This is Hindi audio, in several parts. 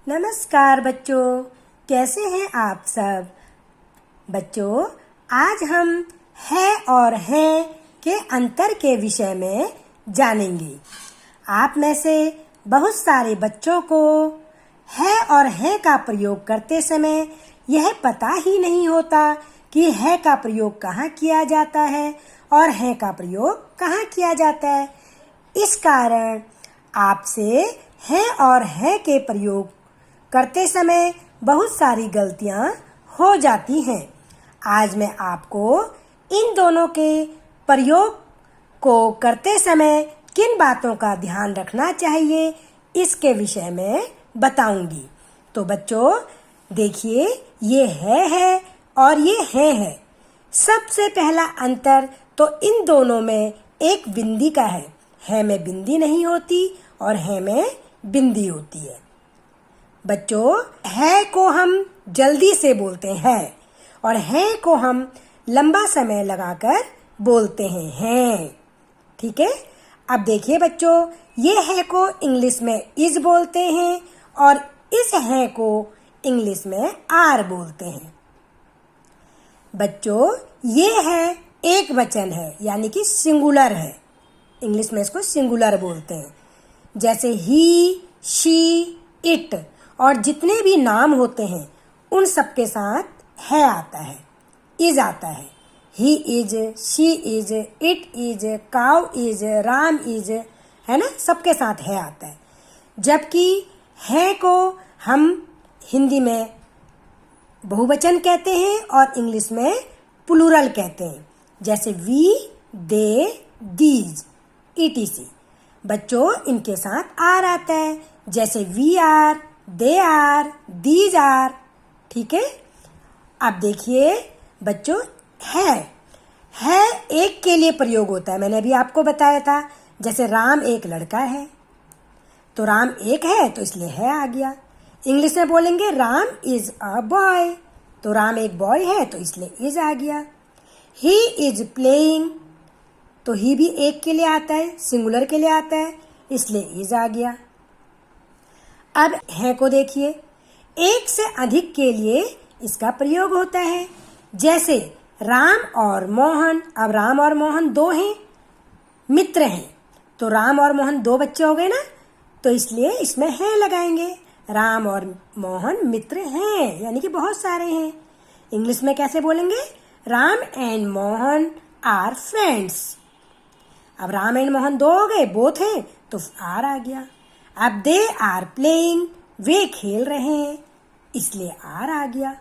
नमस्कार बच्चों, कैसे हैं आप सब। बच्चों, आज हम है और हैं के अंतर के विषय में जानेंगे। आप में से बहुत सारे बच्चों को है और हैं का प्रयोग करते समय यह पता ही नहीं होता कि है का प्रयोग कहाँ किया जाता है और है का प्रयोग कहाँ किया जाता है। इस कारण आपसे है और है के प्रयोग करते समय बहुत सारी गलतियां हो जाती हैं। आज मैं आपको इन दोनों के प्रयोग को करते समय किन बातों का ध्यान रखना चाहिए इसके विषय में बताऊंगी। तो बच्चों देखिए, ये है और ये है। सबसे पहला अंतर तो इन दोनों में एक बिंदी का है में बिंदी नहीं होती और है में बिंदी होती है। बच्चों, है को हम जल्दी से बोलते हैं और है को हम लंबा समय लगाकर बोलते हैं। ठीक है। अब देखिए बच्चों, ये है को इंग्लिश में इज बोलते हैं और इस है को इंग्लिश में आर बोलते हैं। बच्चों, ये है एक वचन है, यानी कि सिंगुलर है। इंग्लिश में इसको सिंगुलर बोलते हैं। जैसे ही, शी, इट और जितने भी नाम होते हैं उन सब के साथ है आता है, इज आता है। He is, she is, it is, cow is, Ram is, है ना, सबके साथ है आता है। जबकि है को हम हिंदी में बहुवचन कहते हैं और इंग्लिश में प्लूरल कहते हैं। जैसे वी, दे, दीज, ईटीसी। बच्चों, इनके साथ आर आता है। जैसे we are, they are, these are. ठीक है। अब देखिए बच्चों, है एक के लिए प्रयोग होता है। मैंने अभी आपको बताया था। जैसे राम एक लड़का है तो राम एक है तो इसलिए है आ गया। इंग्लिश में बोलेंगे राम इज अ बॉय तो राम एक बॉय है तो इसलिए इज आ गया। ही इज प्लेइंग तो ही भी एक के लिए आता है, सिंगुलर के लिए आता है, इसलिए इज आ गया। अब है को देखिए, एक से अधिक के लिए इसका प्रयोग होता है। जैसे राम और मोहन। अब राम और मोहन दो हैं, मित्र हैं, तो राम और मोहन दो बच्चे हो गए ना, तो इसलिए इसमें है लगाएंगे। राम और मोहन मित्र हैं, यानी कि बहुत सारे हैं। इंग्लिश में कैसे बोलेंगे? Ram and Mohan are friends. अब राम एंड मोहन दो हो गए, बोथ हैं, तो आर आ गया। अब दे आर प्लेइंग, वे खेल रहे हैं, इसलिए आर आ गया।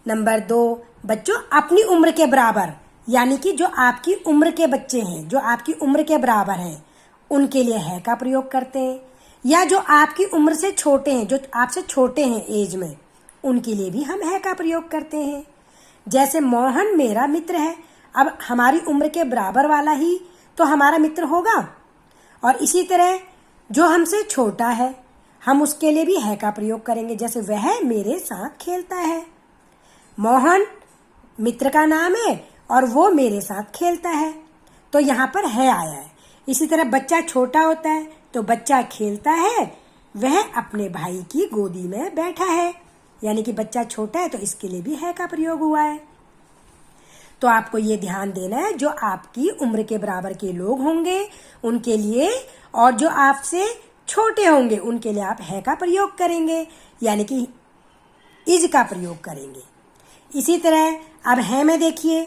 नंबर 2, बच्चों अपनी उम्र के बराबर, यानी कि जो आपकी उम्र के बच्चे हैं, जो आपकी उम्र के बराबर हैं, उनके लिए है का प्रयोग करते हैं। या जो आपकी उम्र से छोटे हैं, जो आपसे छोटे हैं एज में, उनके लिए भी हम है का प्रयोग करते हैं। जैसे मोहन मेरा मित्र है। अब हमारी उम्र के बराबर वाला ही तो हमारा मित्र होगा। और इसी तरह जो हमसे छोटा है, हम उसके लिए भी है का प्रयोग करेंगे। जैसे वह मेरे साथ खेलता है। मोहन मित्र का नाम है और वो मेरे साथ खेलता है, तो यहाँ पर है आया है। इसी तरह बच्चा छोटा होता है तो बच्चा खेलता है, वह अपने भाई की गोदी में बैठा है, यानी कि बच्चा छोटा है तो इसके लिए भी है का प्रयोग हुआ है। तो आपको ये ध्यान देना है, जो आपकी उम्र के बराबर के लोग होंगे उनके लिए, और जो आपसे छोटे होंगे उनके लिए आप है का प्रयोग करेंगे, यानी कि इज का प्रयोग करेंगे। इसी तरह अब है में देखिए,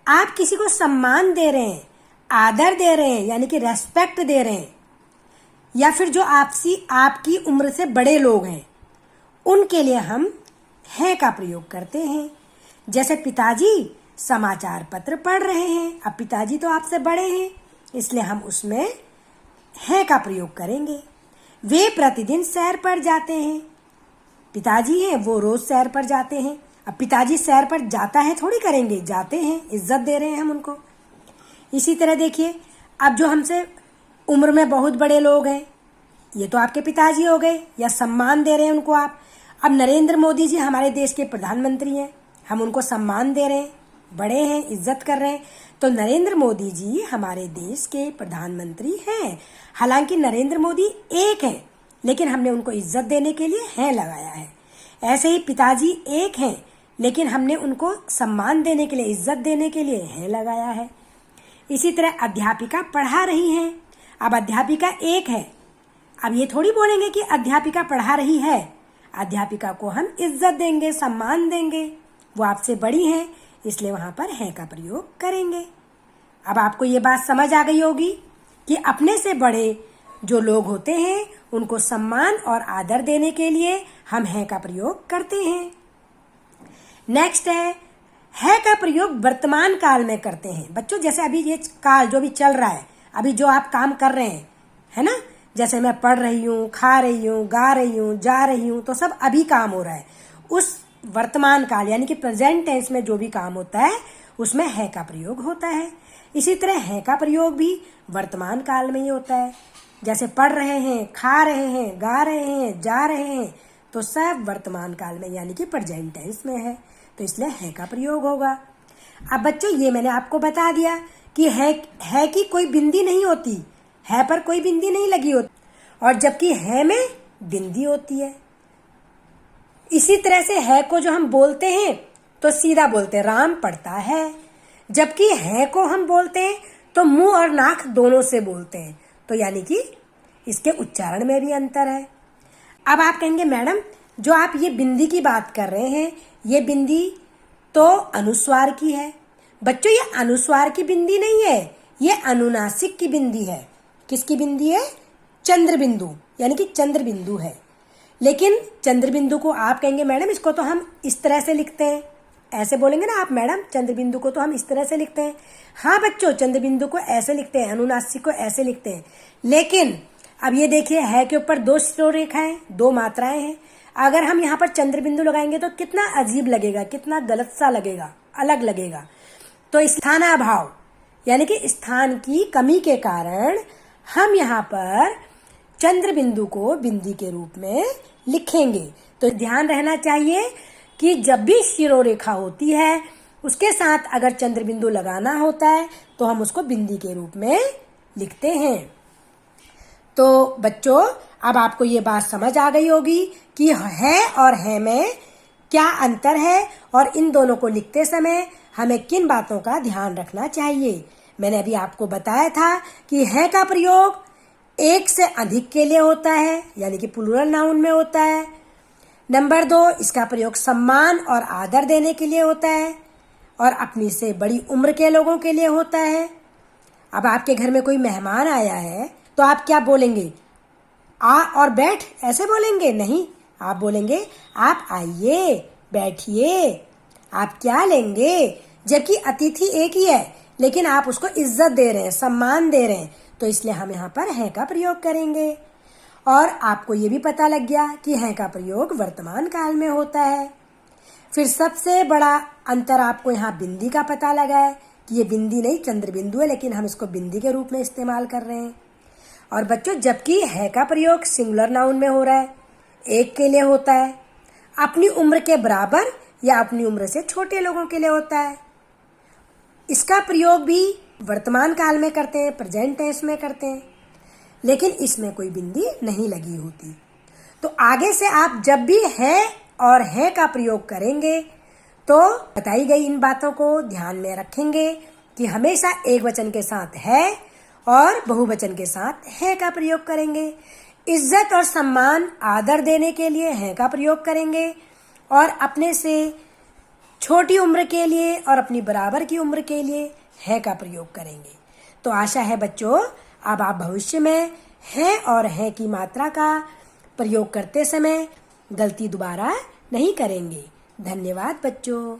आप किसी को सम्मान दे रहे हैं, आदर दे रहे हैं, यानी कि रेस्पेक्ट दे रहे हैं, या फिर जो आपकी उम्र से बड़े लोग हैं उनके लिए हम है का प्रयोग करते हैं। जैसे पिताजी समाचार पत्र पढ़ रहे हैं। अब पिताजी तो आपसे बड़े हैं, इसलिए हम उसमें है का प्रयोग करेंगे। वे प्रतिदिन सैर पर जाते हैं। पिताजी हैं, वो रोज सैर पर जाते हैं। अब पिताजी सैर पर जाता है थोड़ी करेंगे, जाते हैं, इज्जत दे रहे हैं हम उनको। इसी तरह देखिए, अब जो हमसे उम्र में बहुत बड़े लोग हैं, ये तो आपके पिताजी हो गए, या सम्मान दे रहे हैं उनको आप। अब नरेंद्र मोदी जी हमारे देश के प्रधानमंत्री हैं, हम उनको सम्मान दे रहे हैं, बड़े हैं, इज्जत कर रहे हैं, तो नरेंद्र मोदी जी हमारे देश के प्रधानमंत्री हैं। हालांकि नरेंद्र मोदी एक है, लेकिन हमने उनको इज्जत देने के लिए है लगाया है। ऐसे ही पिताजी एक हैं, लेकिन हमने उनको सम्मान देने के लिए, इज्जत देने के लिए है लगाया है। इसी तरह अध्यापिका पढ़ा रही हैं। अब अध्यापिका एक है, अब ये थोड़ी बोलेंगे कि अध्यापिका पढ़ा रही है। अध्यापिका को हम इज्जत देंगे, सम्मान देंगे, वो आपसे बड़ी हैं, इसलिए वहां पर है का प्रयोग करेंगे। अब आपको ये बात समझ आ गई होगी कि अपने से बड़े जो लोग होते हैं उनको सम्मान और आदर देने के लिए हम है का प्रयोग करते हैं। नेक्स्ट है का प्रयोग वर्तमान काल में करते हैं। बच्चों जैसे अभी ये काल जो भी चल रहा है, अभी जो आप काम कर रहे हैं, है ना, जैसे मैं पढ़ रही हूँ, खा रही हूँ, गा रही हूँ, जा रही हूँ, तो सब अभी काम हो रहा है। उस वर्तमान काल यानी कि प्रेजेंट टेंस में जो भी काम होता है उसमें है का प्रयोग होता है। इसी तरह है का प्रयोग भी वर्तमान काल में ही होता है। जैसे पढ़ रहे हैं, खा रहे हैं, गा रहे हैं, जा रहे हैं, तो सब वर्तमान काल में यानी कि प्रेजेंट टेंस में है, तो इसलिए है का प्रयोग होगा। अब बच्चों ये मैंने आपको बता दिया कि है की कोई बिंदी नहीं होती, है पर कोई बिंदी नहीं लगी होती, और जबकि है में बिंदी होती है। इसी तरह से है को जो हम बोलते हैं तो सीधा बोलते हैं, राम पढ़ता है, जबकि है को हम बोलते हैं तो मुंह और नाक दोनों से बोलते हैं, तो यानी कि इसके उच्चारण में भी अंतर है। अब आप कहेंगे मैडम जो आप ये बिंदी की बात कर रहे हैं, ये बिंदी तो अनुस्वार की है। बच्चों ये अनुस्वार की बिंदी नहीं है, ये अनुनासिक की बिंदी है। किसकी बिंदी है? चंद्र बिंदु, यानी कि चंद्र बिंदु है। लेकिन चंद्र बिंदु को आप कहेंगे मैडम इसको तो हम इस तरह से लिखते हैं, ऐसे बोलेंगे ना आप, मैडम चंद्र बिंदु को तो हम इस तरह से लिखते हैं। हाँ बच्चों, चंद्र बिंदु को ऐसे लिखते हैं, अनुनासिक को ऐसे लिखते हैं। लेकिन अब ये देखिए है के ऊपर दो शिरोरेखाएं, दो मात्राएं हैं। अगर हम यहाँ पर चंद्र बिंदु लगाएंगे तो कितना अजीब लगेगा, कितना गलत सा लगेगा, अलग लगेगा। तो स्थानाभाव यानी कि स्थान की कमी के कारण हम यहाँ पर चंद्र बिंदु को बिंदी के रूप में लिखेंगे। तो ध्यान रहना चाहिए कि जब भी शिरोरेखा होती है उसके साथ अगर चंद्र बिंदु लगाना होता है तो हम उसको बिंदी के रूप में लिखते हैं। तो बच्चों अब आपको ये बात समझ आ गई होगी कि है और है में क्या अंतर है और इन दोनों को लिखते समय हमें किन बातों का ध्यान रखना चाहिए। मैंने अभी आपको बताया था कि है का प्रयोग एक से अधिक के लिए होता है, यानी कि प्लूरल नाउन में होता है। नंबर 2, इसका प्रयोग सम्मान और आदर देने के लिए होता है और अपनी से बड़ी उम्र के लोगों के लिए होता है। अब आपके घर में कोई मेहमान आया है तो आप क्या बोलेंगे? आ और बैठ, ऐसे बोलेंगे? नहीं, आप बोलेंगे आप आइए, बैठिए। आप क्या लेंगे? जबकि अतिथि एक ही है लेकिन आप उसको इज्जत दे रहे हैं, सम्मान दे रहे हैं, तो इसलिए हम यहाँ पर है का प्रयोग करेंगे। और आपको ये भी पता लग गया कि है का प्रयोग वर्तमान काल में होता है। फिर सबसे बड़ा अंतर आपको यहाँ बिंदी का पता लगा है कि ये बिंदी नहीं चंद्र बिंदु है, लेकिन हम इसको बिंदी के रूप में इस्तेमाल कर रहे हैं। और बच्चों जबकि है का प्रयोग सिंगुलर नाउन में हो रहा है, एक के लिए होता है, अपनी उम्र के बराबर या अपनी उम्र से छोटे लोगों के लिए होता है। इसका प्रयोग भी वर्तमान काल में करते हैं, प्रेजेंट टेंस में करते हैं, लेकिन इसमें कोई बिंदी नहीं लगी होती। तो आगे से आप जब भी है और है का प्रयोग करेंगे तो बताई गई इन बातों को ध्यान में रखेंगे कि हमेशा एक वचन के साथ है और बहुवचन के साथ है का प्रयोग करेंगे। इज्जत और सम्मान आदर देने के लिए है का प्रयोग करेंगे और अपने से छोटी उम्र के लिए और अपनी बराबर की उम्र के लिए है का प्रयोग करेंगे। तो आशा है बच्चों अब आप भविष्य में है और है की मात्रा का प्रयोग करते समय गलती दोबारा नहीं करेंगे। धन्यवाद बच्चों।